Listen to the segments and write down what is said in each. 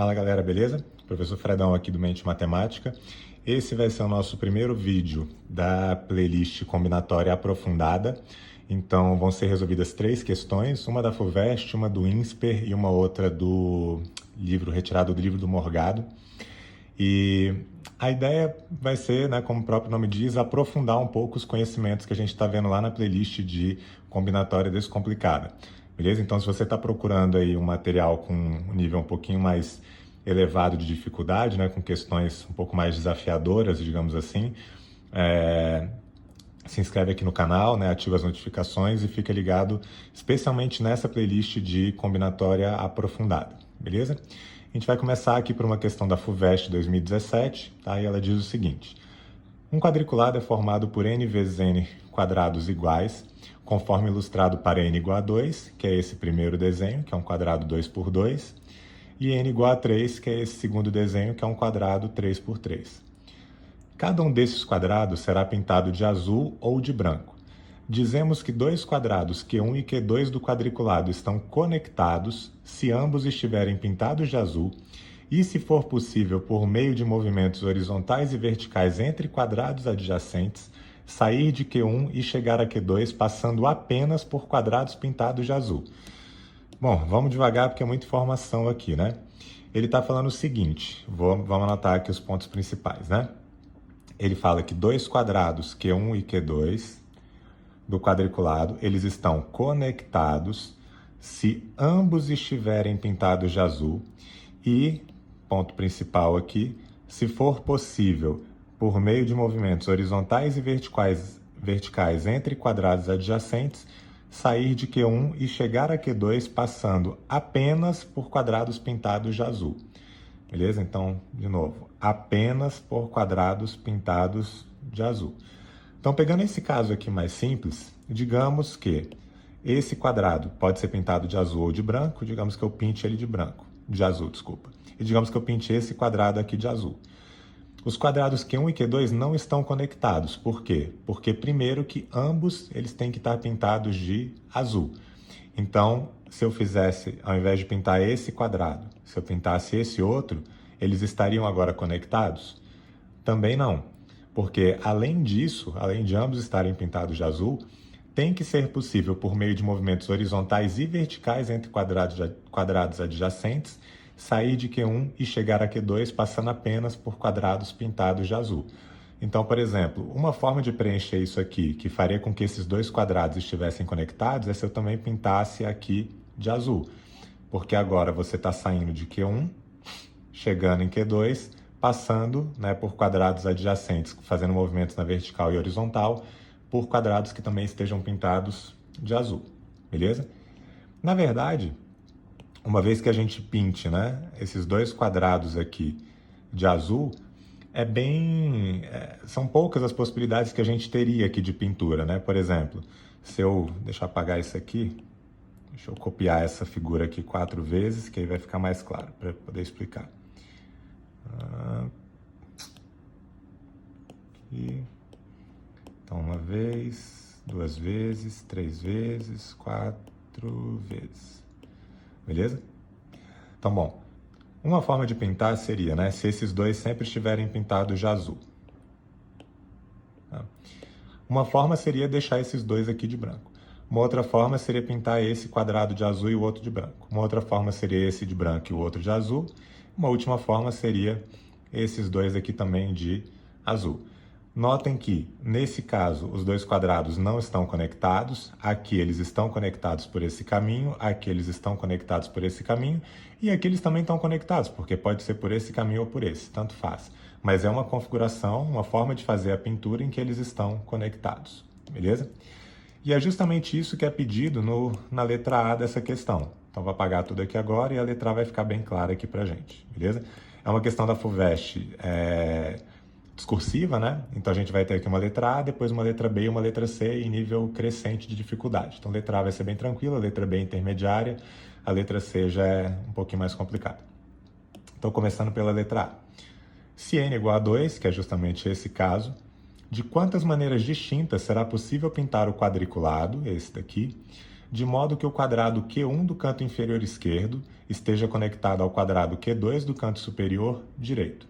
Fala galera, beleza? Professor Fredão aqui do Mente Matemática. Esse vai ser o nosso primeiro vídeo da playlist combinatória aprofundada. Então vão ser resolvidas 3 questões, uma da FUVEST, uma do INSPER e uma outra do livro retirado do livro do Morgado. E a ideia vai ser, né, como o próprio nome diz, aprofundar um pouco os conhecimentos que a gente está vendo lá na playlist de combinatória descomplicada. Beleza? Então, se você está procurando aí um material com um nível um pouquinho mais elevado de dificuldade, né, com questões um pouco mais desafiadoras, digamos assim, se inscreve aqui no canal, né, ativa as notificações e fica ligado especialmente nessa playlist de combinatória aprofundada, beleza? A gente vai começar aqui por uma questão da FUVEST 2017, tá? E ela diz o seguinte: um quadriculado é formado por n vezes n quadrados iguais, conforme ilustrado para n igual a 2, que é esse primeiro desenho, que é um quadrado 2 por 2, e n igual a 3, que é esse segundo desenho, que é um quadrado 3 por 3. Cada um desses quadrados será pintado de azul ou de branco. Dizemos que dois quadrados Q1 e Q2 do quadriculado estão conectados se ambos estiverem pintados de azul e, se for possível, por meio de movimentos horizontais e verticais entre quadrados adjacentes, sair de Q1 e chegar a Q2 passando apenas por quadrados pintados de azul. Bom, vamos devagar porque é muita informação aqui, né? Ele está falando o seguinte, vamos anotar aqui os pontos principais, né? Ele fala que dois quadrados Q1 e Q2 do quadriculado, eles estão conectados se ambos estiverem pintados de azul e, ponto principal aqui, se for possível, por meio de movimentos horizontais e verticais entre quadrados adjacentes, sair de Q1 e chegar a Q2 passando apenas por quadrados pintados de azul. Beleza? Então, de novo, apenas por quadrados pintados de azul. Então, pegando esse caso aqui mais simples, digamos que esse quadrado pode ser pintado de azul ou de branco, digamos que eu pinte ele de azul, desculpa. E digamos que eu pinte esse quadrado aqui de azul. Os quadrados Q1 e Q2 não estão conectados. Por quê? Porque primeiro que ambos eles têm que estar pintados de azul. Então, se eu fizesse, ao invés de pintar esse quadrado, se eu pintasse esse outro, eles estariam agora conectados? Também não. Porque, além disso, além de ambos estarem pintados de azul, tem que ser possível, por meio de movimentos horizontais e verticais entre quadrados adjacentes, sair de Q1 e chegar a Q2 passando apenas por quadrados pintados de azul. Então, por exemplo, uma forma de preencher isso aqui, que faria com que esses dois quadrados estivessem conectados, é se eu também pintasse aqui de azul. Porque agora você está saindo de Q1, chegando em Q2, passando, né, por quadrados adjacentes, fazendo movimentos na vertical e horizontal, por quadrados que também estejam pintados de azul, beleza? Na verdade, uma vez que a gente pinte, né, esses dois quadrados aqui de azul, são poucas as possibilidades que a gente teria aqui de pintura, né? Por exemplo, deixa eu apagar isso aqui, deixa eu copiar essa figura aqui 4 vezes, que aí vai ficar mais claro para poder explicar. Aqui. Então, 1 vez, 2 vezes, 3 vezes, 4 vezes. Beleza? Então, bom, uma forma de pintar seria, né, se esses dois sempre estiverem pintados de azul. Tá? Uma forma seria deixar esses dois aqui de branco. Uma outra forma seria pintar esse quadrado de azul e o outro de branco. Uma outra forma seria esse de branco e o outro de azul. Uma última forma seria esses dois aqui também de azul. Notem que, nesse caso, os dois quadrados não estão conectados. Aqui eles estão conectados por esse caminho, aqui eles estão conectados por esse caminho, e aqui eles também estão conectados, porque pode ser por esse caminho ou por esse, tanto faz. Mas é uma configuração, uma forma de fazer a pintura em que eles estão conectados, beleza? E é justamente isso que é pedido na letra A dessa questão. Então, vou apagar tudo aqui agora e a letra A vai ficar bem clara aqui pra gente, beleza? É uma questão da FUVEST discursiva, né? Então, a gente vai ter aqui uma letra A, depois uma letra B e uma letra C em nível crescente de dificuldade. Então, a letra A vai ser bem tranquila, a letra B é intermediária, a letra C já é um pouquinho mais complicada. Então, começando pela letra A. Se n é igual a 2, que é justamente esse caso, de quantas maneiras distintas será possível pintar o quadriculado, esse daqui, de modo que o quadrado Q1 do canto inferior esquerdo esteja conectado ao quadrado Q2 do canto superior direito.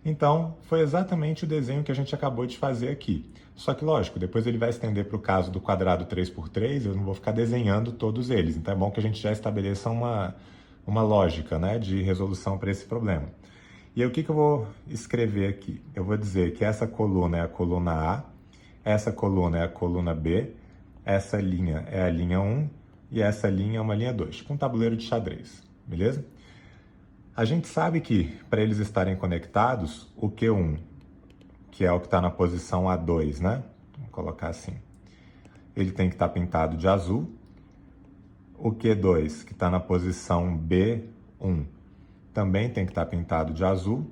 Então, foi exatamente o desenho que a gente acabou de fazer aqui. Só que, lógico, depois ele vai estender para o caso do quadrado 3×3, eu não vou ficar desenhando todos eles. Então é bom que a gente já estabeleça uma lógica, né, de resolução para esse problema. E aí o que eu vou escrever aqui? Eu vou dizer que essa coluna é a coluna A, essa coluna é a coluna B, essa linha é a linha 1 e essa linha é uma linha 2, com um tabuleiro de xadrez, beleza? A gente sabe que, para eles estarem conectados, o Q1, que é o que está na posição A2, né? Vou colocar assim. Ele tem que estar pintado de azul. O Q2, que está na posição B1, também tem que estar pintado de azul.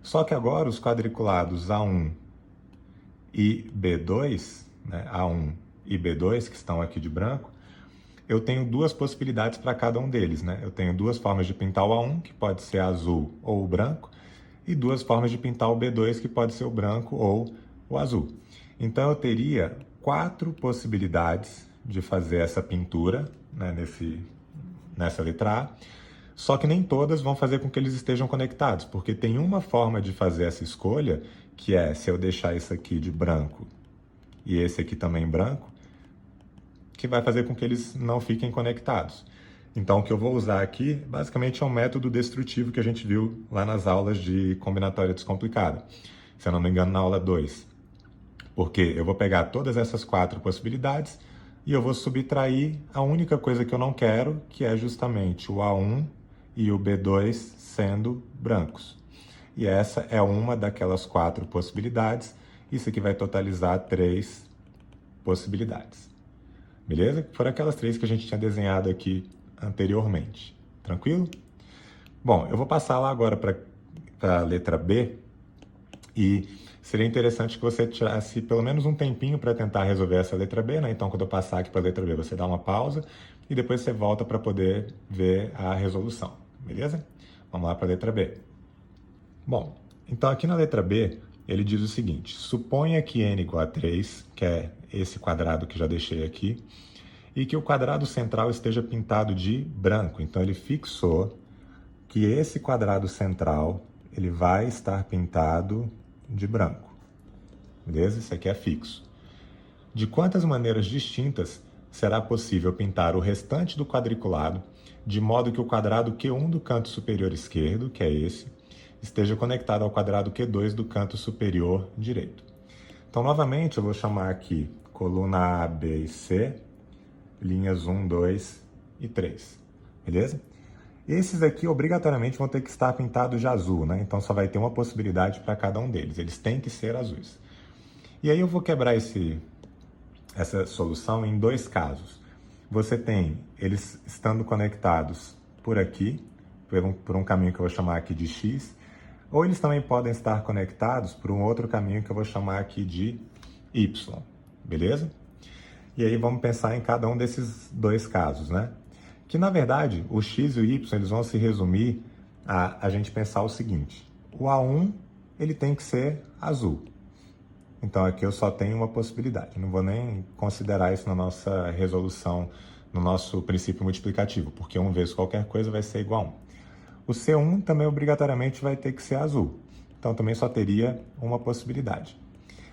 Só que agora os quadriculados A1 e B2, né? A1 e B2, que estão aqui de branco, eu tenho duas possibilidades para cada um deles, né? Eu tenho duas formas de pintar o A1, que pode ser azul ou o branco, e duas formas de pintar o B2, que pode ser o branco ou o azul. Então eu teria 4 possibilidades de fazer essa pintura, né, nessa letra A, só que nem todas vão fazer com que eles estejam conectados, porque tem uma forma de fazer essa escolha, que é se eu deixar isso aqui de branco e esse aqui também branco, que vai fazer com que eles não fiquem conectados. Então, o que eu vou usar aqui, basicamente, é um método destrutivo que a gente viu lá nas aulas de combinatória descomplicada. Se eu não me engano, na aula 2. Porque eu vou pegar todas essas 4 possibilidades e eu vou subtrair a única coisa que eu não quero, que é justamente o A1 e o B2 sendo brancos. E essa é uma daquelas 4 possibilidades. Isso aqui vai totalizar 3 possibilidades. Beleza? Foram aquelas 3 que a gente tinha desenhado aqui anteriormente. Tranquilo? Bom, eu vou passar lá agora para a letra B e seria interessante que você tirasse pelo menos um tempinho para tentar resolver essa letra B, né? Então, quando eu passar aqui para a letra B, você dá uma pausa e depois você volta para poder ver a resolução. Beleza? Vamos lá para a letra B. Bom, então aqui na letra B, ele diz o seguinte: suponha que n igual a 3, que é esse quadrado que já deixei aqui, e que o quadrado central esteja pintado de branco. Então ele fixou que esse quadrado central ele vai estar pintado de branco. Beleza? Isso aqui é fixo. De quantas maneiras distintas será possível pintar o restante do quadriculado, de modo que o quadrado Q1 do canto superior esquerdo, que é esse, esteja conectado ao quadrado Q2 do canto superior direito. Então, novamente, eu vou chamar aqui coluna A, B e C, linhas 1, 2 e 3, beleza? Esses aqui, obrigatoriamente, vão ter que estar pintados de azul, né? Então, só vai ter uma possibilidade para cada um deles. Eles têm que ser azuis. E aí eu vou quebrar essa solução em 2 casos. Você tem eles estando conectados por aqui, por um caminho que eu vou chamar aqui de X, ou eles também podem estar conectados por um outro caminho que eu vou chamar aqui de Y, beleza? E aí vamos pensar em cada um desses 2 casos, né? Que na verdade o X e o Y eles vão se resumir a gente pensar o seguinte: o A1 ele tem que ser azul. Então aqui eu só tenho uma possibilidade, não vou nem considerar isso na nossa resolução, no nosso princípio multiplicativo, porque 1 vezes qualquer coisa vai ser igual a 1. O C1 também obrigatoriamente vai ter que ser azul, então também só teria uma possibilidade.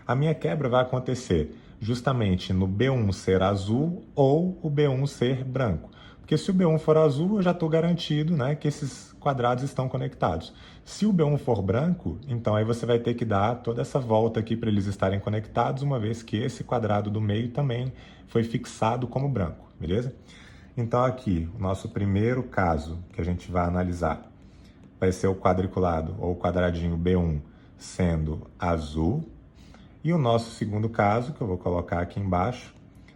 A minha quebra vai acontecer justamente no B1 ser azul ou o B1 ser branco. Porque se o B1 for azul, eu já estou garantido, né, que esses quadrados estão conectados. Se o B1 for branco, então aí você vai ter que dar toda essa volta aqui para eles estarem conectados, uma vez que esse quadrado do meio também foi fixado como branco, beleza? Então aqui, o nosso primeiro caso que a gente vai analisar vai ser o quadriculado, ou o quadradinho B1 sendo azul. E o nosso segundo caso, que eu vou colocar aqui embaixo,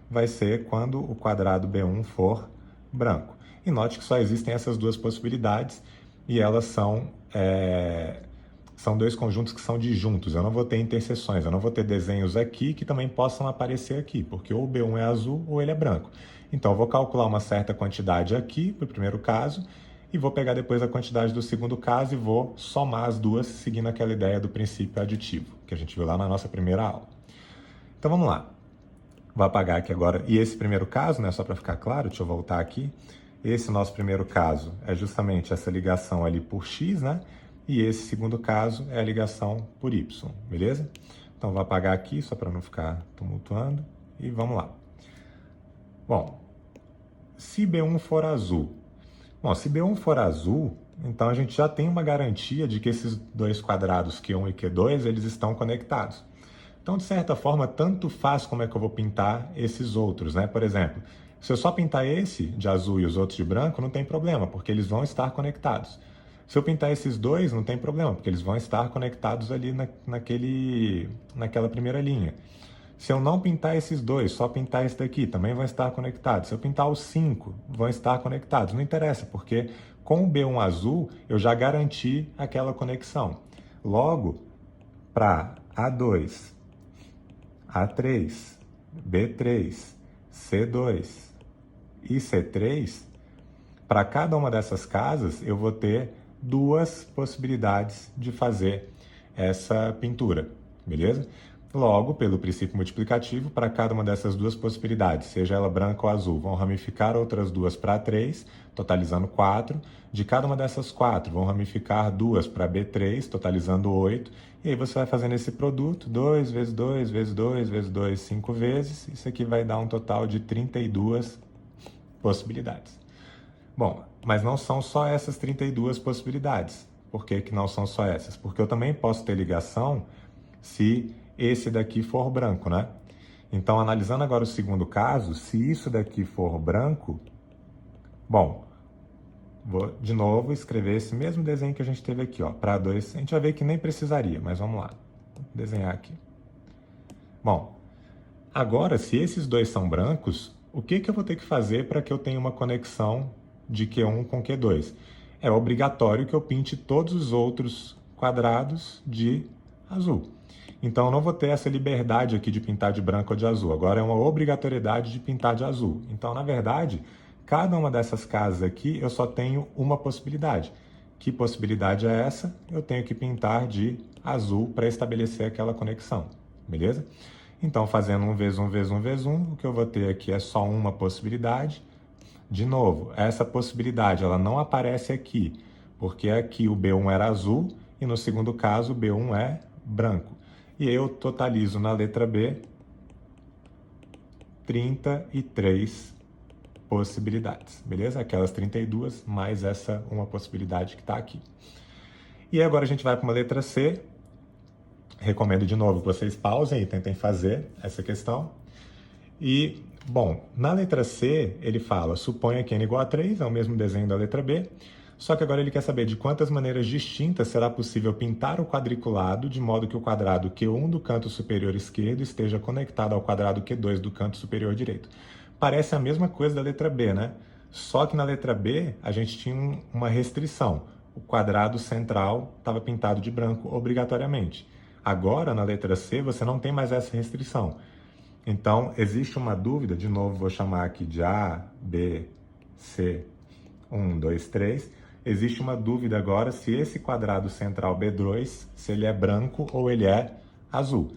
vai ser quando o quadrado B1 for branco. E note que só existem essas 2 possibilidades e elas são 2 conjuntos que são disjuntos. Eu não vou ter interseções, eu não vou ter desenhos aqui que também possam aparecer aqui, porque ou o B1 é azul ou ele é branco. Então eu vou calcular uma certa quantidade aqui para o primeiro caso e vou pegar depois a quantidade do segundo caso e vou somar as 2 seguindo aquela ideia do princípio aditivo, que a gente viu lá na nossa primeira aula. Então vamos lá. Vou apagar aqui agora. E esse primeiro caso, né, só para ficar claro, deixa eu voltar aqui. Esse nosso primeiro caso é justamente essa ligação ali por x, né? E esse segundo caso é a ligação por y, beleza? Então, vou apagar aqui só para não ficar tumultuando. E vamos lá. Bom, se B1 for azul. Bom, se B1 for azul, então a gente já tem uma garantia de que esses dois quadrados Q1 e Q2, eles estão conectados. Então, de certa forma, tanto faz como é que eu vou pintar esses outros, né? Por exemplo, se eu só pintar esse de azul e os outros de branco, não tem problema, porque eles vão estar conectados. Se eu pintar esses dois, não tem problema, porque eles vão estar conectados ali naquela primeira linha. Se eu não pintar esses dois, só pintar esse daqui, também vão estar conectados. Se eu pintar os 5, vão estar conectados. Não interessa, porque com o B1 azul, eu já garanti aquela conexão. Logo, para A2, A3, B3, C2 e C3, para cada uma dessas casas, eu vou ter duas possibilidades de fazer essa pintura, beleza? Logo, pelo princípio multiplicativo, para cada uma dessas duas possibilidades, seja ela branca ou azul, vão ramificar outras duas para 3, totalizando 4. De cada uma dessas 4, vão ramificar duas para B3, totalizando 8. E aí você vai fazendo esse produto, 2 vezes 2, vezes 2, vezes 2, 5 vezes. Isso aqui vai dar um total de 32 possibilidades. Bom, mas não são só essas 32 possibilidades. Por que que não são só essas? Porque eu também posso ter ligação se esse daqui for branco, né? Então, analisando agora o segundo caso, se isso daqui for branco, bom, vou de novo escrever esse mesmo desenho que a gente teve aqui, ó, para 2. A gente vai ver que nem precisaria, mas vamos lá, vou desenhar aqui. Bom, agora, se esses dois são brancos, o que que eu vou ter que fazer para que eu tenha uma conexão de Q1 com Q2? É obrigatório que eu pinte todos os outros quadrados de azul. Então, eu não vou ter essa liberdade aqui de pintar de branco ou de azul. Agora é uma obrigatoriedade de pintar de azul. Então, na verdade, cada uma dessas casas aqui, eu só tenho uma possibilidade. Que possibilidade é essa? Eu tenho que pintar de azul para estabelecer aquela conexão, beleza? Então, fazendo 1 vezes 1 vezes 1 vezes 1, o que eu vou ter aqui é só uma possibilidade. De novo, essa possibilidade ela não aparece aqui, porque aqui o B1 era azul e no segundo caso o B1 é branco. E eu totalizo na letra B 33 possibilidades, beleza? Aquelas 32 mais essa uma possibilidade que está aqui. E agora a gente vai para uma letra C. Recomendo de novo que vocês pausem e tentem fazer essa questão. E, bom, na letra C ele fala, suponha que n igual a 3, é o mesmo desenho da letra B, só que agora ele quer saber de quantas maneiras distintas será possível pintar o quadriculado de modo que o quadrado Q1 do canto superior esquerdo esteja conectado ao quadrado Q2 do canto superior direito. Parece a mesma coisa da letra B, né? Só que na letra B a gente tinha uma restrição. O quadrado central estava pintado de branco obrigatoriamente. Agora, na letra C, você não tem mais essa restrição. Então, existe uma dúvida, de novo vou chamar aqui de A, B, C, 1, 2, 3. Existe uma dúvida agora se esse quadrado central B2, se ele é branco ou ele é azul.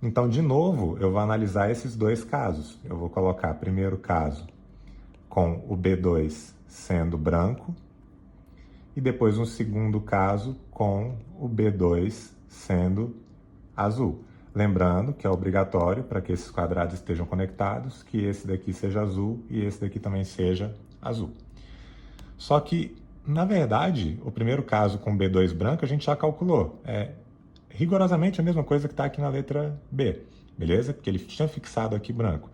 Então, de novo, eu vou analisar esses dois casos. Eu vou colocar primeiro caso com o B2 sendo branco e depois um segundo caso com o B2 sendo azul. Lembrando que é obrigatório, para que esses quadrados estejam conectados, que esse daqui seja azul e esse daqui também seja azul. Só que, na verdade, o primeiro caso com B2 branco a gente já calculou. É rigorosamente a mesma coisa que está aqui na letra B, beleza? Porque ele tinha fixado aqui branco.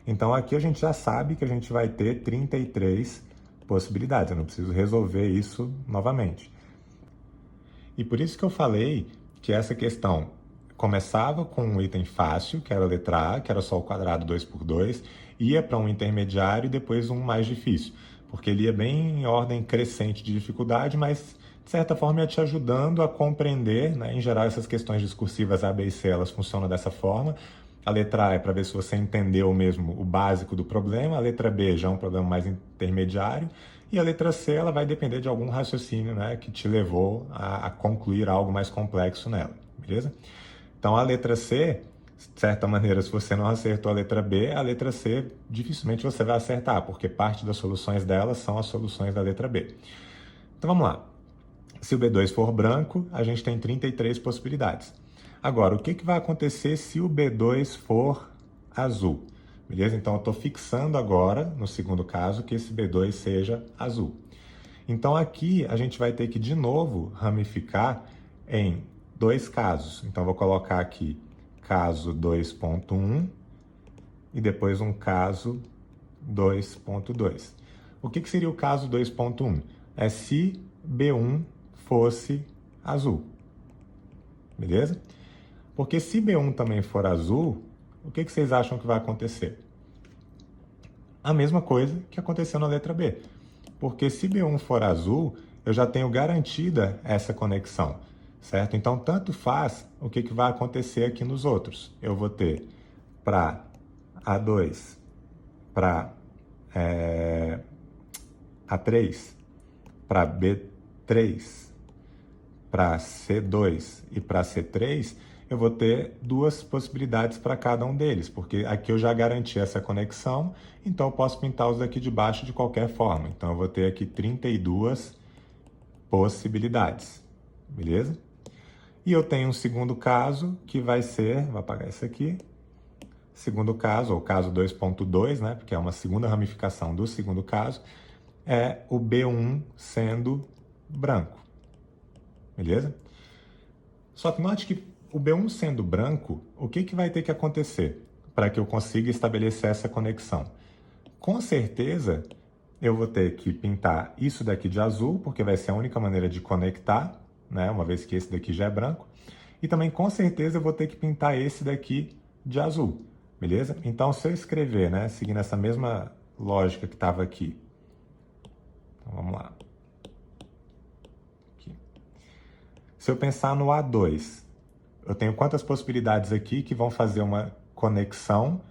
Então aqui a gente já sabe que a gente vai ter 33 possibilidades. Eu não preciso resolver isso novamente. E por isso que eu falei que essa questão começava com um item fácil, que era a letra A, que era só o quadrado 2 por 2, ia para um intermediário e depois um mais difícil, porque ele ia bem em ordem crescente de dificuldade, mas de certa forma ia te ajudando a compreender, né? Em geral essas questões discursivas A, B e C, elas funcionam dessa forma. A letra A é para ver se você entendeu mesmo o básico do problema, a letra B já é um problema mais intermediário, e a letra C ela vai depender de algum raciocínio, né, que te levou a concluir algo mais complexo nela, beleza? Então, a letra C, De certa maneira, se você não acertou a letra C dificilmente você vai acertar, porque parte das soluções dela são as soluções da letra B. Então vamos lá. Se o B2 for branco, a gente tem 33 possibilidades. Agora, o que vai acontecer se o B2 for azul? Beleza? Então eu estou fixando agora, no segundo caso, que esse B2 seja azul. Então aqui a gente vai ter que de novo ramificar em dois casos. Então eu vou colocar aqui caso 2.1 e depois um caso 2.2. O que seria o caso 2.1? É se B1 fosse azul. Beleza? Porque se B1 também for azul, o que vocês acham que vai acontecer? A mesma coisa que aconteceu na letra B. Porque se B1 for azul, eu já tenho garantida essa conexão, certo? Então, tanto faz o que vai acontecer aqui nos outros. Eu vou ter para A2, para A3, para B3, para C2 e para C3, eu vou ter duas possibilidades para cada um deles, porque aqui eu já garanti essa conexão, então eu posso pintar os daqui de baixo de qualquer forma. Então eu vou ter aqui 32 possibilidades, beleza? E eu tenho um segundo caso que vai ser, vou apagar isso aqui, segundo caso, ou caso 2.2, né, porque é uma segunda ramificação do segundo caso, é o B1 sendo branco, beleza? Só que note que o B1 sendo branco, o que vai ter que acontecer para que eu consiga estabelecer essa conexão? Com certeza, eu vou ter que pintar isso daqui de azul, porque vai ser a única maneira de conectar, né? Uma vez que esse daqui já é branco. E também, com certeza, eu vou ter que pintar esse daqui de azul, beleza? Então, se eu escrever, né, seguindo essa mesma lógica que estava aqui. Então, vamos lá. Aqui. Se eu pensar no A2, eu tenho quantas possibilidades aqui que vão fazer uma conexão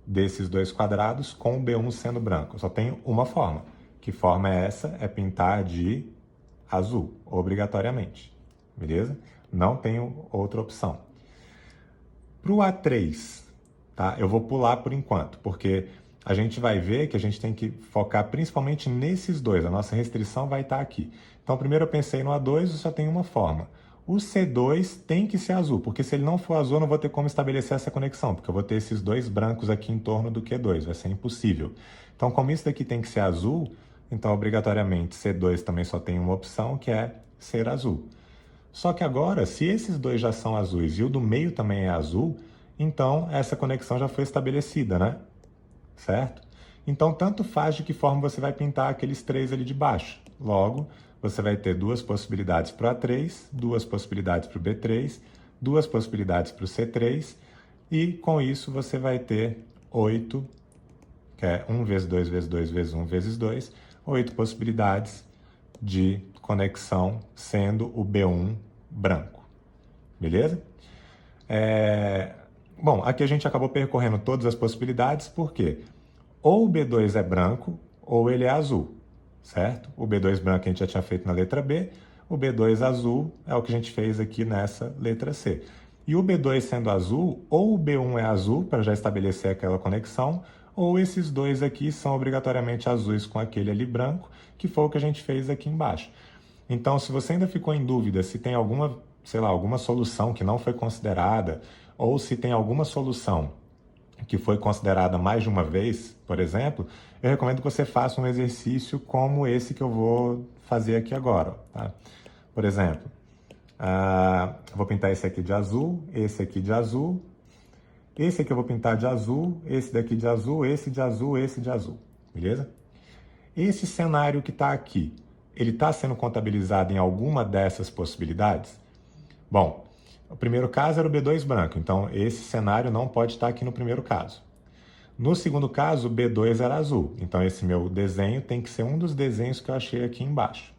desses dois quadrados com o B1 sendo branco? Eu só tenho uma forma. Que forma é essa? É pintar de azul, obrigatoriamente. Beleza? Não tenho outra opção. Para o A3, tá? Eu vou pular por enquanto, porque a gente vai ver que a gente tem que focar principalmente nesses dois. A nossa restrição vai estar aqui. Então, primeiro eu pensei no A2, eu só tenho uma forma. O C2 tem que ser azul, porque se ele não for azul, eu não vou ter como estabelecer essa conexão, porque eu vou ter esses dois brancos aqui em torno do Q2, vai ser impossível. Então, como isso daqui tem que ser azul, então, obrigatoriamente, C2 também só tem uma opção, que é ser azul. Só que agora, se esses dois já são azuis e o do meio também é azul, então essa conexão já foi estabelecida, né? Certo? Então, tanto faz de que forma você vai pintar aqueles três ali de baixo. Logo, você vai ter duas possibilidades para o A3, duas possibilidades para o B3, duas possibilidades para o C3, e com isso você vai ter 8, que é 1 vezes 2 vezes 2 vezes 1 vezes 2, 8 possibilidades de conexão, sendo o B1 branco. Beleza? Bom, aqui a gente acabou percorrendo todas as possibilidades, porque ou o B2 é branco ou ele é azul, certo? O B2 branco a gente já tinha feito na letra B, o B2 azul é o que a gente fez aqui nessa letra C. E o B2 sendo azul, ou o B1 é azul, para já estabelecer aquela conexão, ou esses dois aqui são obrigatoriamente azuis com aquele ali branco, que foi o que a gente fez aqui embaixo. Então, se você ainda ficou em dúvida se tem alguma, sei lá, alguma solução que não foi considerada, ou se tem alguma solução que foi considerada mais de uma vez, por exemplo, eu recomendo que você faça um exercício como esse que eu vou fazer aqui agora. Tá? Por exemplo, vou pintar esse aqui de azul, esse aqui de azul, esse aqui eu vou pintar de azul, esse daqui de azul, esse de azul, esse de azul. Beleza? Esse cenário que está aqui, ele está sendo contabilizado em alguma dessas possibilidades? Bom, o primeiro caso era o B2 branco, então esse cenário não pode estar aqui no primeiro caso. No segundo caso, o B2 era azul, então esse meu desenho tem que ser um dos desenhos que eu achei aqui embaixo.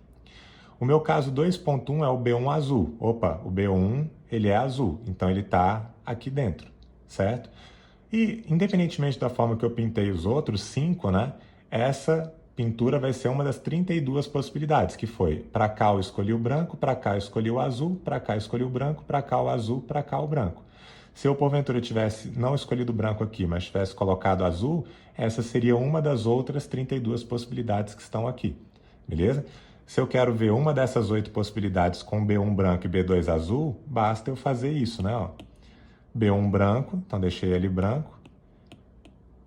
O meu caso 2.1 é o B1 azul. Opa, o B1 ele é azul, então ele está aqui dentro, certo? E independentemente da forma que eu pintei os outros 5, né, essa pintura vai ser uma das 32 possibilidades, que foi, para cá eu escolhi o branco, para cá eu escolhi o azul, para cá eu escolhi o branco, para cá o azul, para cá o branco. Se eu, porventura, tivesse não escolhido branco aqui, mas tivesse colocado azul, essa seria uma das outras 32 possibilidades que estão aqui, beleza? Se eu quero ver uma dessas 8 possibilidades com B1 branco e B2 azul, basta eu fazer isso, né? Ó. B1 branco, então deixei ele branco.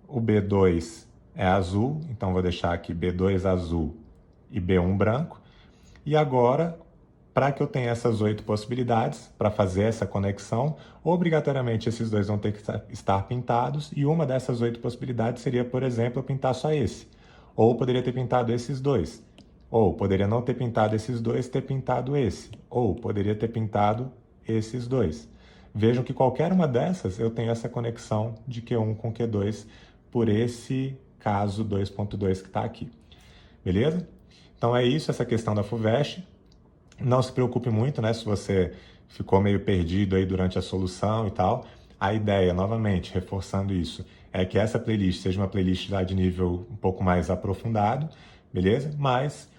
O B2 é azul, então vou deixar aqui B2 azul e B1 branco. E agora, para que eu tenha essas 8 possibilidades, para fazer essa conexão, obrigatoriamente esses dois vão ter que estar pintados, e uma dessas 8 possibilidades seria, por exemplo, eu pintar só esse. Ou poderia ter pintado esses dois. Ou poderia não ter pintado esses dois, ter pintado esse. Ou poderia ter pintado esses dois. Vejam que qualquer uma dessas eu tenho essa conexão de Q1 com Q2 por esse caso 2.2 que está aqui. Beleza? Então é isso, essa questão da FUVEST. Não se preocupe muito, né, se você ficou meio perdido aí durante a solução e tal. A ideia, novamente, reforçando isso, é que essa playlist seja uma playlist já de nível um pouco mais aprofundado, beleza? Mas,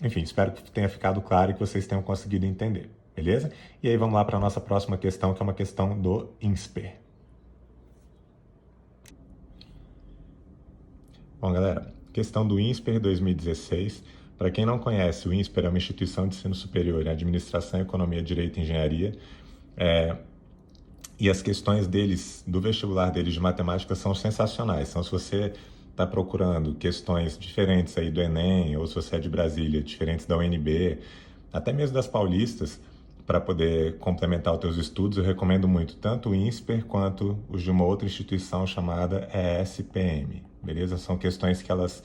enfim, espero que tenha ficado claro e que vocês tenham conseguido entender, beleza? E aí vamos lá para a nossa próxima questão, que é uma questão do INSPER. Bom, galera, questão do INSPER 2016. Para quem não conhece, o INSPER é uma instituição de ensino superior em administração, economia, direito e engenharia. E as questões deles, do vestibular deles de matemática, são sensacionais. Então, se você está procurando questões diferentes aí do Enem, ou se você é de Brasília, diferentes da UNB, até mesmo das paulistas, para poder complementar os teus estudos, eu recomendo muito tanto o INSPER quanto os de uma outra instituição chamada ESPM, beleza? São questões que elas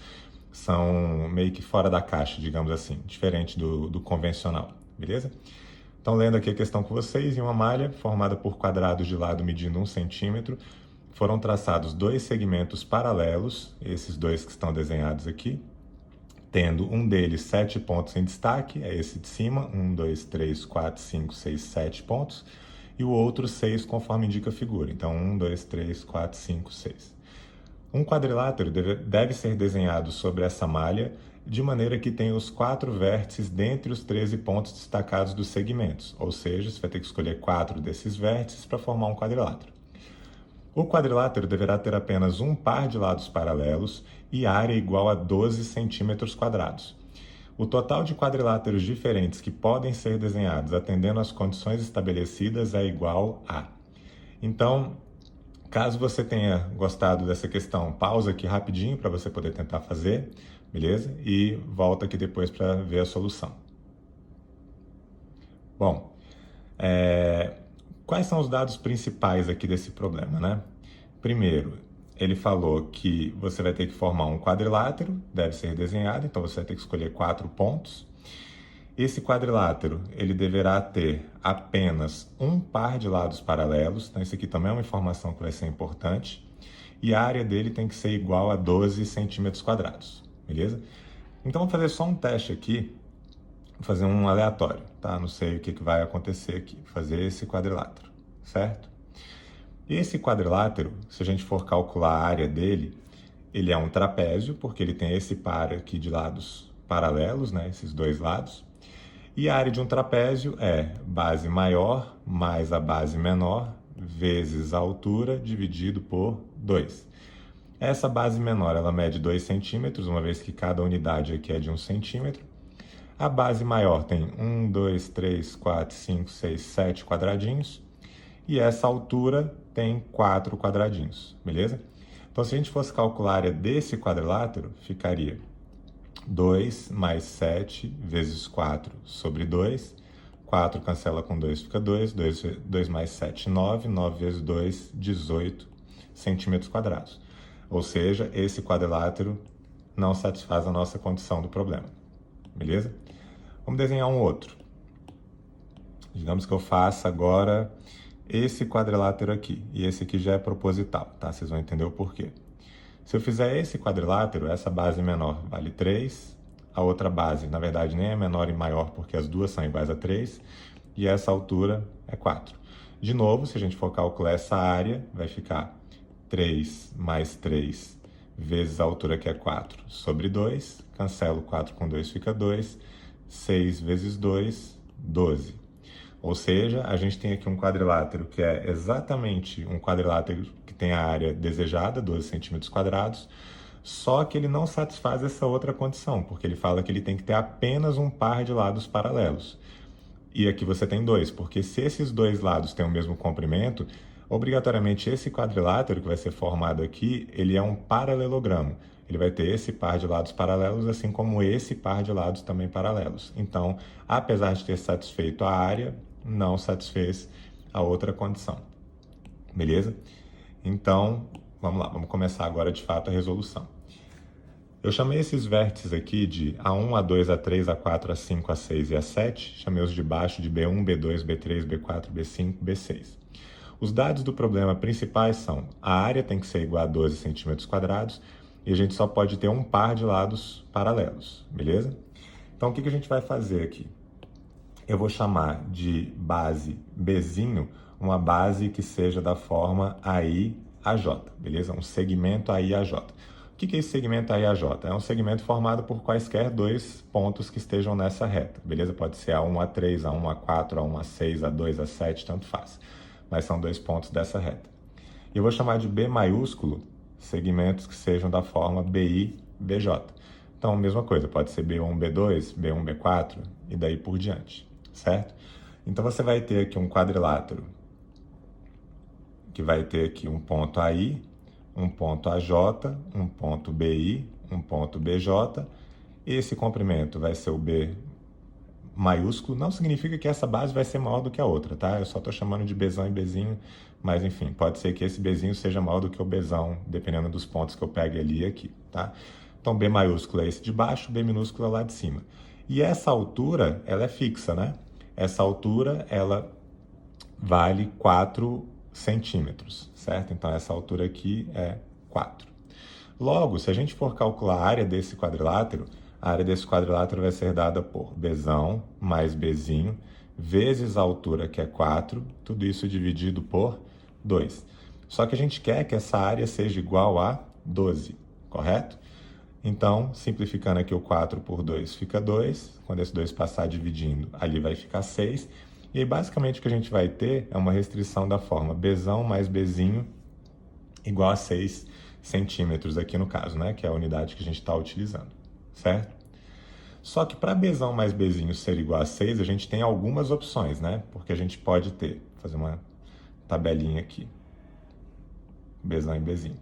são meio que fora da caixa, digamos assim, diferente do convencional, beleza? Então, lendo aqui a questão com vocês, em uma malha formada por quadrados de lado medindo 1 centímetro, foram traçados 2 segmentos paralelos, esses dois que estão desenhados aqui, tendo um deles 7 pontos em destaque, é esse de cima, 1, 2, 3, 4, 5, 6, 7 pontos, e o outro 6, conforme indica a figura. Então, 1, 2, 3, 4, 5, 6. Um quadrilátero deve ser desenhado sobre essa malha de maneira que tenha os 4 vértices dentre os 13 pontos destacados dos segmentos, ou seja, você vai ter que escolher 4 desses vértices para formar um quadrilátero. O quadrilátero deverá ter apenas um par de lados paralelos e área igual a 12 centímetros quadrados. O total de quadriláteros diferentes que podem ser desenhados atendendo às condições estabelecidas é igual a... Então, caso você tenha gostado dessa questão, pausa aqui rapidinho para você poder tentar fazer, beleza? E volta aqui depois para ver a solução. Bom, quais são os dados principais aqui desse problema, né? Primeiro, ele falou que você vai ter que formar um quadrilátero, deve ser desenhado, então você vai ter que escolher 4 pontos. Esse quadrilátero, ele deverá ter apenas um par de lados paralelos, então isso aqui também é uma informação que vai ser importante, e a área dele tem que ser igual a 12 centímetros quadrados, beleza? Então vamos fazer só um teste aqui, vou fazer um aleatório, tá? Não sei o que vai acontecer aqui, vou fazer esse quadrilátero, certo? Esse quadrilátero, se a gente for calcular a área dele, ele é um trapézio, porque ele tem esse par aqui de lados paralelos, né? Esses dois lados. E a área de um trapézio é base maior mais a base menor vezes a altura dividido por 2. Essa base menor ela mede 2 centímetros, uma vez que cada unidade aqui é de 1 centímetro. A base maior tem 1, 2, 3, 4, 5, 6, 7 quadradinhos. E essa altura tem 4 quadradinhos, beleza? Então, se a gente fosse calcular a área desse quadrilátero, ficaria 2 mais 7 vezes 4 sobre 2. 4 cancela com 2, fica 2. 2 mais 7, 9. 9 vezes 2, 18 centímetros quadrados. Ou seja, esse quadrilátero não satisfaz a nossa condição do problema. Beleza? Vamos desenhar um outro. Digamos que eu faça agora esse quadrilátero aqui. E esse aqui já é proposital, tá? Vocês vão entender o porquê. Se eu fizer esse quadrilátero, essa base menor vale 3, a outra base, na verdade, nem é menor e maior, porque as duas são iguais a 3, e essa altura é 4. De novo, se a gente for calcular essa área, vai ficar 3 mais 3 vezes a altura, que é 4, sobre 2, cancelo 4 com 2, fica 2, 6 vezes 2, 12. Ou seja, a gente tem aqui um quadrilátero que é exatamente um quadrilátero que tem a área desejada, 12 centímetros quadrados, só que ele não satisfaz essa outra condição, porque ele fala que ele tem que ter apenas um par de lados paralelos. E aqui você tem dois, porque se esses dois lados têm o mesmo comprimento, obrigatoriamente esse quadrilátero que vai ser formado aqui, ele é um paralelogramo. Ele vai ter esse par de lados paralelos, assim como esse par de lados também paralelos. Então, apesar de ter satisfeito a área, não satisfez a outra condição. Beleza? Então, vamos lá, vamos começar agora de fato a resolução. Eu chamei esses vértices aqui de A1, A2, A3, A4, A5, A6 e A7, chamei-os de baixo de B1, B2, B3, B4, B5, B6. Os dados do problema principais são: a área tem que ser igual a 12 centímetros quadrados e a gente só pode ter um par de lados paralelos, beleza? Então, o que a gente vai fazer aqui? Eu vou chamar de base Bzinho uma base que seja da forma AIAJ, beleza? Um segmento AIAJ. O que é esse segmento AIAJ? É um segmento formado por quaisquer dois pontos que estejam nessa reta, beleza? Pode ser A1, A3, A1, A4, A1, A6, A2, A7, tanto faz. Mas são dois pontos dessa reta. E eu vou chamar de B maiúsculo segmentos que sejam da forma BI, BJ. Então, mesma coisa, pode ser B1, B2, B1, B4 e daí por diante, certo? Então, você vai ter aqui um quadrilátero que vai ter aqui um ponto AI, um ponto AJ, um ponto BI, um ponto BJ. Esse comprimento vai ser o B maiúsculo. Não significa que essa base vai ser maior do que a outra, tá? Eu só estou chamando de Bzão e Bzinho, mas enfim, pode ser que esse Bzinho seja maior do que o Bzão, dependendo dos pontos que eu pegue ali e aqui, tá? Então, B maiúsculo é esse de baixo, B minúsculo é lá de cima. E essa altura, ela é fixa, né? Essa altura, ela vale 4 centímetros, certo? Então, essa altura aqui é 4. Logo, se a gente for calcular a área desse quadrilátero, a área desse quadrilátero vai ser dada por Bzão mais Bzinho, vezes a altura, que é 4, tudo isso dividido por 2. Só que a gente quer que essa área seja igual a 12, correto? Então, simplificando aqui o 4 por 2 fica 2, quando esse 2 passar dividindo, ali vai ficar 6, e aí basicamente o que a gente vai ter é uma restrição da forma Bzão mais Bzinho igual a 6 centímetros aqui no caso, né? Que é a unidade que a gente está utilizando, certo? Só que para Bzão mais Bzinho ser igual a 6, a gente tem algumas opções, né? Porque a gente pode ter, fazer uma tabelinha aqui, Bzão e Bzinho.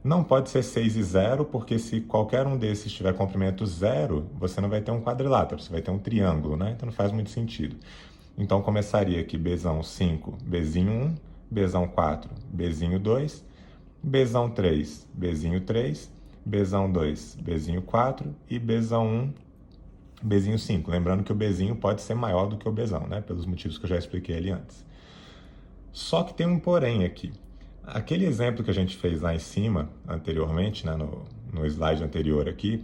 Não pode ser 6 e 0, porque se qualquer um desses tiver comprimento 0, você não vai ter um quadrilátero, você vai ter um triângulo, né? Então não faz muito sentido. Então começaria aqui Bzão 5, Bzinho 1, Bzão 4, Bzinho 2, Bzão 3, Bzinho 3, Bzão 2, Bzinho 4 e Bzão 1, Bzinho 5. Lembrando que o Bzinho pode ser maior do que o Bzão, né? Pelos motivos que eu já expliquei ali antes. Só que tem um porém aqui. Aquele exemplo que a gente fez lá em cima, anteriormente, né, no slide anterior aqui,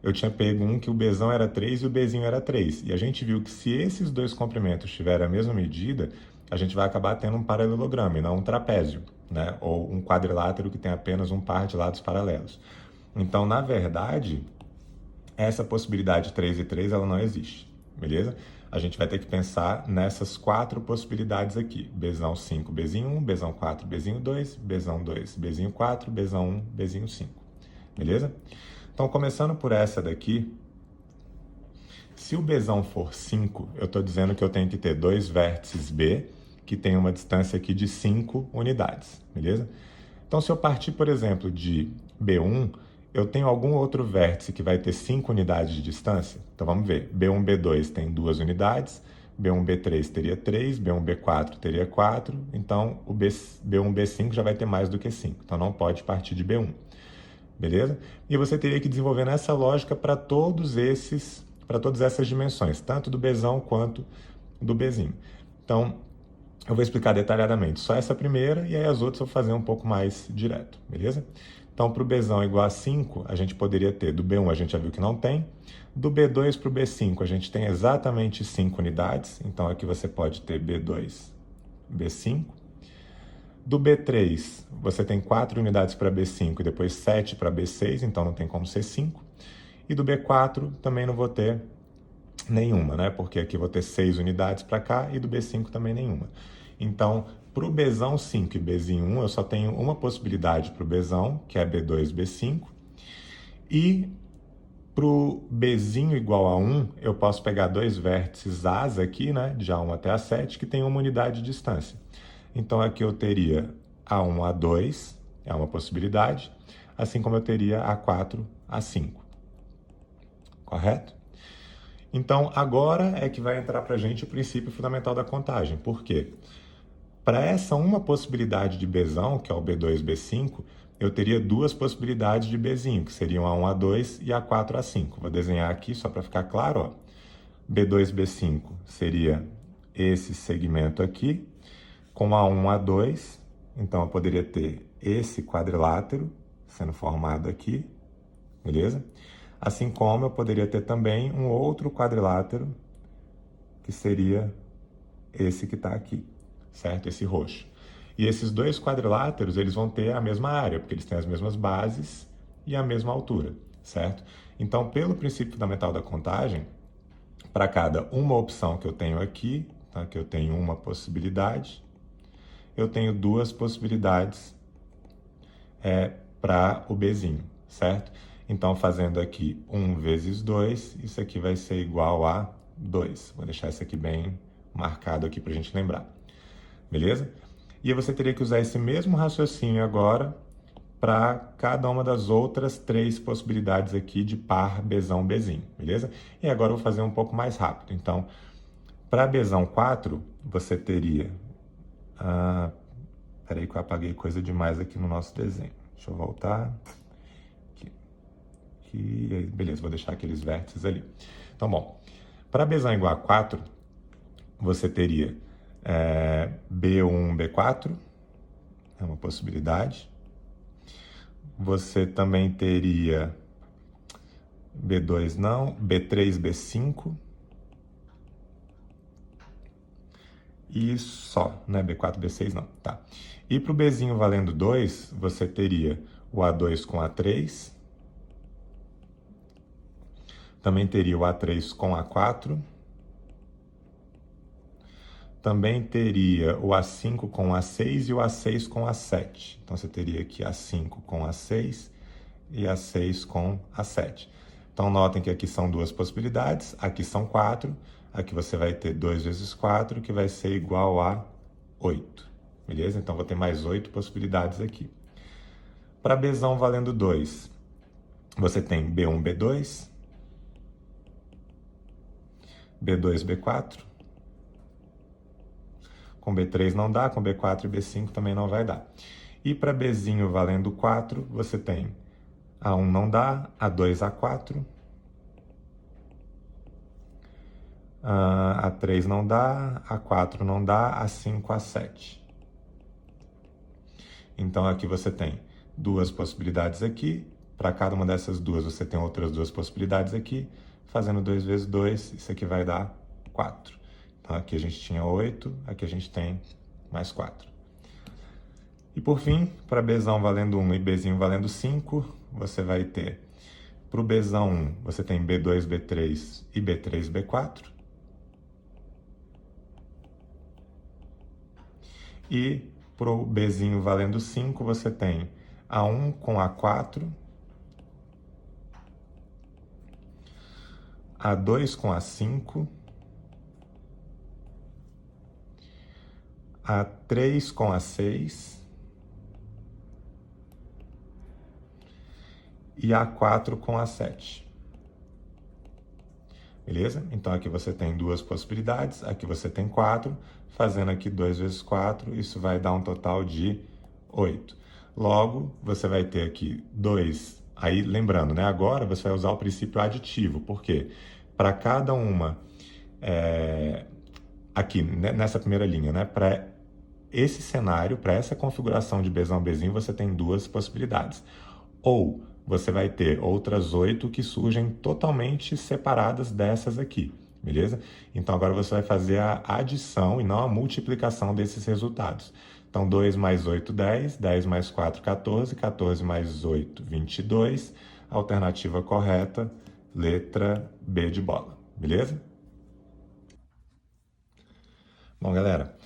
eu tinha pego um que o Bzão era 3 e o Bzinho era 3. E a gente viu que se esses dois comprimentos tiverem a mesma medida, a gente vai acabar tendo um paralelogramo e não um trapézio, né? Ou um quadrilátero que tem apenas um par de lados paralelos. Então, na verdade, essa possibilidade 3 e 3 ela não existe, beleza? A gente vai ter que pensar nessas 4 possibilidades aqui. Bzão 5, Bzinho 1, Bzão 4, Bzinho 2, Bzão 2, Bzinho 4, Bzão 1, Bzinho 5. Beleza? Então, começando por essa daqui, se o Bzão for 5, eu estou dizendo que eu tenho que ter dois vértices B que tem uma distância aqui de 5 unidades, beleza? Então, se eu partir, por exemplo, de B1, eu tenho algum outro vértice que vai ter 5 unidades de distância? Então vamos ver. B1, B2 tem 2 unidades, B1, B3 teria 3, B1, B4 teria 4, então o B1, B5 já vai ter mais do que 5, então não pode partir de B1, beleza? E você teria que desenvolver nessa lógica para todas essas dimensões, tanto do Bzão quanto do Bzinho. Então, eu vou explicar detalhadamente só essa primeira e aí as outras eu vou fazer um pouco mais direto, beleza? Então, para o Bzão igual a 5, a gente poderia ter, do B1 a gente já viu que não tem, do B2 para o B5 a gente tem exatamente 5 unidades, então aqui você pode ter B2, B5. Do B3 você tem 4 unidades para B5 e depois 7 para B6, então não tem como ser 5. E do B4 também não vou ter Nenhuma, né? Porque aqui eu vou ter 6 unidades para cá e do B5 também nenhuma. Então, para o Bzão 5 e Bzinho 1, eu só tenho uma possibilidade para o Bzão, que é B2, B5. E para o Bzinho igual a 1, eu posso pegar dois vértices As aqui, né? De A1 até A7, que tem uma unidade de distância. Então, aqui eu teria A1, A2, é uma possibilidade, assim como eu teria A4, A5. Correto? Então, agora é que vai entrar para a gente o princípio fundamental da contagem. Por quê? Para essa uma possibilidade de Bzão, que é o B2, B5, eu teria duas possibilidades de Bzinho, que seriam A1, A2 e A4, A5. Vou desenhar aqui só para ficar claro. Ó. B2, B5 seria esse segmento aqui, com A1, A2. Então, eu poderia ter esse quadrilátero sendo formado aqui, beleza? Assim como eu poderia ter também um outro quadrilátero, que seria esse que está aqui, certo? Esse roxo. E esses dois quadriláteros, eles vão ter a mesma área, porque eles têm as mesmas bases e a mesma altura, certo? Então, pelo princípio fundamental da contagem, para cada uma opção que eu tenho aqui, tá? Que eu tenho uma possibilidade, eu tenho duas possibilidades para o Bzinho, certo? Então, fazendo aqui 1 vezes 2, isso aqui vai ser igual a 2. Vou deixar isso aqui bem marcado aqui para a gente lembrar. Beleza? E aí você teria que usar esse mesmo raciocínio agora para cada uma das outras 3 possibilidades aqui de par Bzão, Bzinho. Beleza? E agora eu vou fazer um pouco mais rápido. Então, para Bzão 4, você teria... Peraí que eu apaguei coisa demais aqui no nosso desenho. Deixa eu voltar... Beleza, vou deixar aqueles vértices ali. Então, bom, para Bzão igual a 4, você teria B1, B4, é uma possibilidade. Você também teria B2 não, B3, B5. E só, né? B4, B6 não, tá. E para o Bzinho valendo 2, você teria o A2 com A3. Também teria o A3 com A4. Também teria o A5 com A6 e o A6 com A7. Então, você teria aqui A5 com A6 e A6 com A7. Então, notem que aqui são duas possibilidades, aqui são 4. Aqui você vai ter 2 vezes 4, que vai ser igual a 8. Beleza? Então, vou ter mais 8 possibilidades aqui. Para Bzão valendo 2, você tem B1, B2, B2, B4. Com B3 não dá, com B4 e B5 também não vai dar. E para Bzinho valendo 4, você tem A1 não dá, A2, A4. A3 não dá, A4 não dá, A5, A7. Então, aqui você tem duas possibilidades aqui. Para cada uma dessas duas, você tem outras duas possibilidades aqui. Fazendo 2 vezes 2, isso aqui vai dar 4. Então, aqui a gente tinha 8, aqui a gente tem mais 4. E por fim, para Bzão valendo 1 e Bzinho valendo 5, você vai ter, para o Bzão 1, você tem B2, B3 e B3, B4. E para o Bzinho valendo 5, você tem A1 com A4, A2 com A5, A3 com A6 e A4 com A7. Beleza? Então, aqui você tem duas possibilidades, aqui você tem 4. Fazendo aqui 2 vezes 4, isso vai dar um total de 8. Logo, você vai ter aqui 2. Aí, lembrando, né? Agora você vai usar o princípio aditivo. Por quê? Para cada uma, aqui nessa primeira linha, né? Para esse cenário, para essa configuração de Bzão, Bzinho, você tem duas possibilidades. Ou você vai ter outras 8 que surgem totalmente separadas dessas aqui, beleza? Então, agora você vai fazer a adição e não a multiplicação desses resultados. Então, 2 mais 8, 10, 10 mais 4, 14, 14 mais 8, 22. Alternativa correta, letra B de bola, beleza? Bom, galera,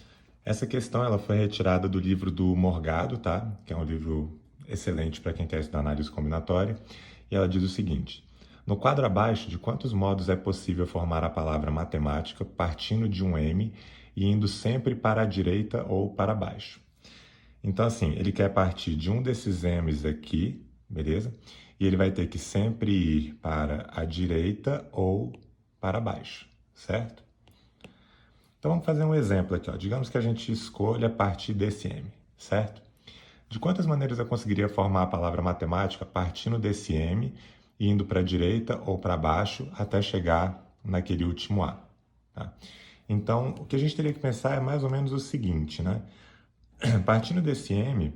essa questão ela foi retirada do livro do Morgado, tá? Que é um livro excelente para quem quer estudar análise combinatória. E ela diz o seguinte: no quadro abaixo, de quantos modos é possível formar a palavra matemática partindo de um M e indo sempre para a direita ou para baixo? Então, assim, ele quer partir de um desses M's aqui, beleza? E ele vai ter que sempre ir para a direita ou para baixo, certo? Então vamos fazer um exemplo aqui, ó. Digamos que a gente escolha partir desse M, certo? De quantas maneiras eu conseguiria formar a palavra matemática partindo desse M e indo para a direita ou para baixo até chegar naquele último A, tá? Então, o que a gente teria que pensar é mais ou menos o seguinte, né? Partindo desse M,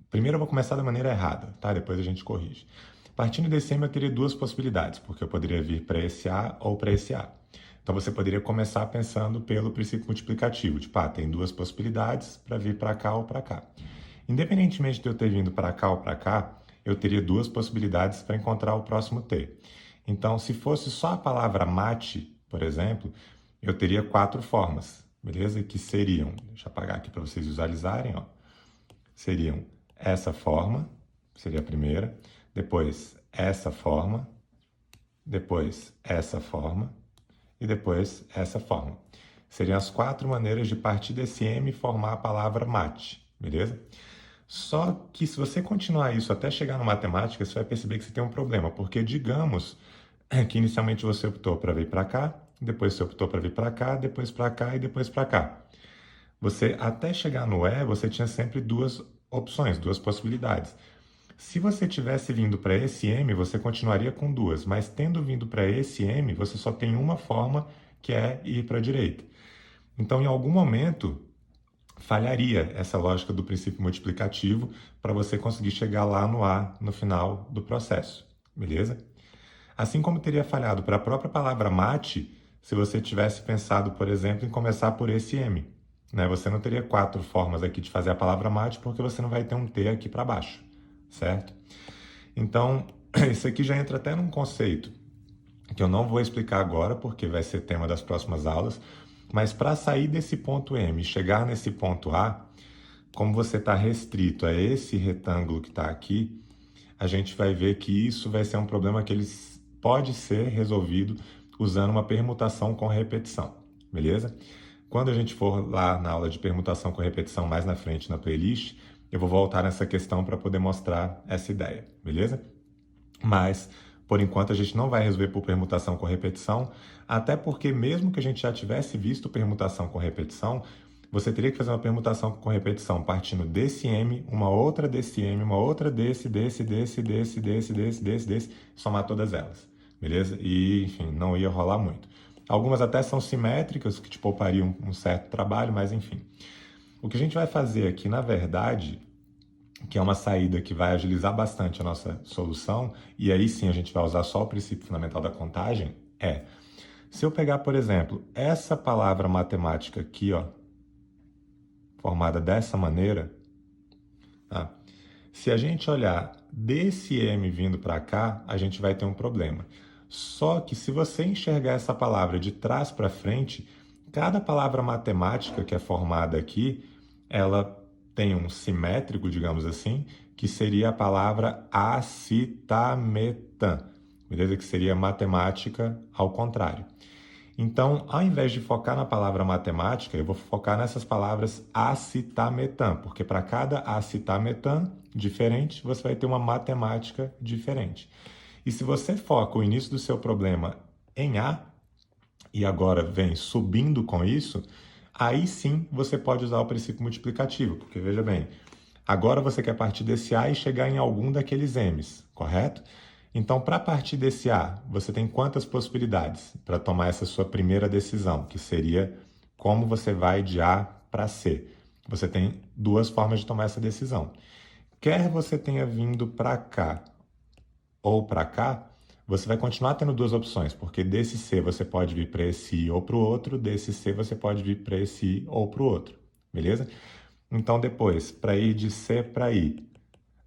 primeiro eu vou começar da maneira errada, tá? Depois a gente corrige. Partindo desse M eu teria duas possibilidades, porque eu poderia vir para esse A ou para esse A. Então você poderia começar pensando pelo princípio multiplicativo, tipo, tem duas possibilidades para vir para cá ou para cá. Independentemente de eu ter vindo para cá ou para cá, eu teria duas possibilidades para encontrar o próximo T. Então, se fosse só a palavra mate, por exemplo, eu teria quatro formas, beleza? Que seriam, deixa eu apagar aqui para vocês visualizarem, ó. Seriam essa forma, seria a primeira, depois essa forma, depois essa forma e depois essa forma. Seriam as quatro maneiras de partir desse M e formar a palavra mate, beleza? Só que se você continuar isso até chegar no matemática, você vai perceber que você tem um problema, porque digamos que inicialmente você optou para vir para cá, depois você optou para vir para cá, depois para cá e depois para cá. Você, até chegar no E, você tinha sempre duas opções, duas possibilidades. Se você tivesse vindo para esse M, você continuaria com duas, mas tendo vindo para esse M, você só tem uma forma, que é ir para a direita. Então, em algum momento, falharia essa lógica do princípio multiplicativo para você conseguir chegar lá no A no final do processo, beleza? Assim como teria falhado para a própria palavra mate, se você tivesse pensado, por exemplo, em começar por esse M, né? Você não teria quatro formas aqui de fazer a palavra mate porque você não vai ter um T aqui para baixo, certo? Então, isso aqui já entra até num conceito que eu não vou explicar agora porque vai ser tema das próximas aulas, mas para sair desse ponto M e chegar nesse ponto A, como você está restrito a esse retângulo que está aqui, a gente vai ver que isso vai ser um problema que pode ser resolvido usando uma permutação com repetição, beleza? Quando a gente for lá na aula de permutação com repetição mais na frente na playlist, eu vou voltar nessa questão para poder mostrar essa ideia, beleza? Mas, por enquanto, a gente não vai resolver por permutação com repetição, até porque mesmo que a gente já tivesse visto permutação com repetição, você teria que fazer uma permutação com repetição partindo desse M, uma outra desse M, uma outra desse, somar todas elas, beleza? E, enfim, não ia rolar muito. Algumas até são simétricas, que te poupariam um certo trabalho, mas enfim. O que a gente vai fazer aqui, na verdade, que é uma saída que vai agilizar bastante a nossa solução, e aí sim a gente vai usar só o princípio fundamental da contagem, se eu pegar, por exemplo, essa palavra matemática aqui, ó, formada dessa maneira, tá? Se a gente olhar desse M vindo para cá, a gente vai ter um problema. Só que se você enxergar essa palavra de trás para frente, cada palavra matemática que é formada aqui, ela tem um simétrico, digamos assim, que seria a palavra acitametan, beleza? Que seria matemática ao contrário. Então, ao invés de focar na palavra matemática, eu vou focar nessas palavras acitametan, porque para cada acitametan diferente, você vai ter uma matemática diferente. E se você foca o início do seu problema em A, e agora vem subindo com isso, aí sim você pode usar o princípio multiplicativo, porque veja bem, agora você quer partir desse A e chegar em algum daqueles M's, correto? Então, para partir desse A, você tem quantas possibilidades para tomar essa sua primeira decisão, que seria como você vai de A para C? Você tem duas formas de tomar essa decisão. Quer você tenha vindo para cá ou para cá, você vai continuar tendo duas opções, porque desse C você pode vir para esse I ou para o outro, desse C você pode vir para esse I ou para o outro, beleza? Então, depois, para ir de C para I,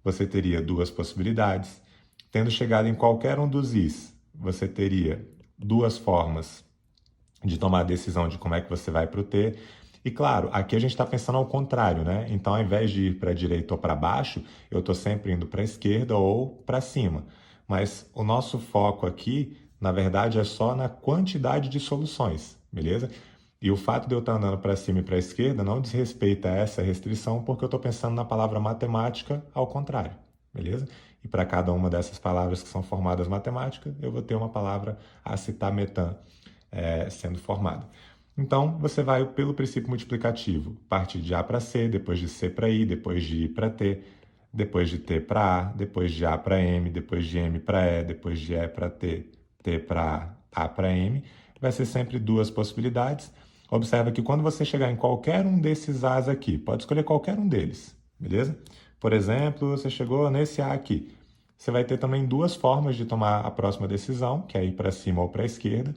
você teria duas possibilidades. Tendo chegado em qualquer um dos Is, você teria duas formas de tomar a decisão de como é que você vai para o T. E claro, aqui a gente está pensando ao contrário, né? Então, ao invés de ir para a direita ou para baixo, eu estou sempre indo para a esquerda ou para cima. Mas o nosso foco aqui, na verdade, é só na quantidade de soluções, beleza? E o fato de eu estar andando para cima e para a esquerda não desrespeita essa restrição, porque eu estou pensando na palavra matemática ao contrário, beleza? E para cada uma dessas palavras que são formadas matemática, eu vou ter uma palavra acetametan sendo formada. Então, você vai pelo princípio multiplicativo, partir de A para C, depois de C para I, depois de I para T, depois de T para A, depois de A para M, depois de M para E, depois de E para T, T para A para M. Vai ser sempre duas possibilidades. Observa que quando você chegar em qualquer um desses A's aqui, pode escolher qualquer um deles, beleza? Por exemplo, você chegou nesse A aqui. Você vai ter também duas formas de tomar a próxima decisão, que é ir para cima ou para a esquerda,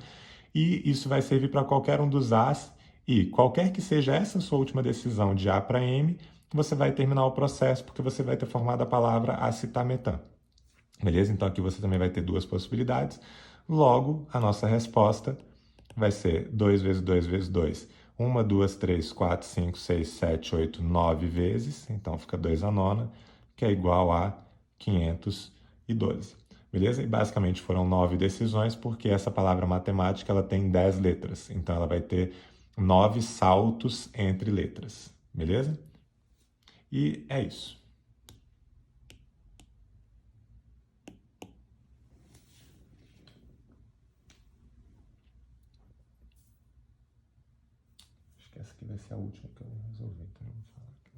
e isso vai servir para qualquer um dos A's, e qualquer que seja essa sua última decisão de A para M, você vai terminar o processo porque você vai ter formado a palavra acetametan. Beleza? Então aqui você também vai ter duas possibilidades. Logo, a nossa resposta vai ser 2 vezes 2 vezes 2. 1, 2, 3, 4, 5, 6, 7, 8, 9 vezes. Então fica 2 a nona, que é igual a 512. Beleza? E basicamente foram 9 decisões, porque essa palavra matemática ela tem 10 letras. Então ela vai ter 9 saltos entre letras. Beleza? E é isso. Acho que essa aqui vai ser a última que eu vou resolver. Então eu vou falar aqui.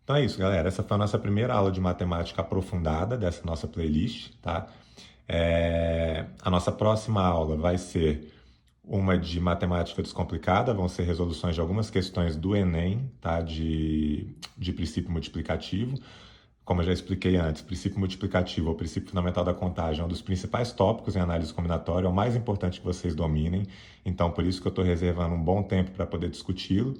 Então é isso, galera. Essa foi a nossa primeira aula de matemática aprofundada dessa nossa playlist, tá? A nossa próxima aula vai ser uma de matemática descomplicada, vão ser resoluções de algumas questões do Enem, tá? De princípio multiplicativo. Como eu já expliquei antes, princípio multiplicativo ou princípio fundamental da contagem é um dos principais tópicos em análise combinatória, é o mais importante que vocês dominem. Então, por isso que eu estou reservando um bom tempo para poder discuti-lo.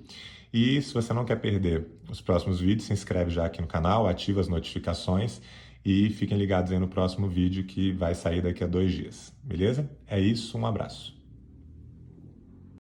E se você não quer perder os próximos vídeos, se inscreve já aqui no canal, ativa as notificações e fiquem ligados aí no próximo vídeo que vai sair daqui a 2 dias, beleza? É isso, um abraço.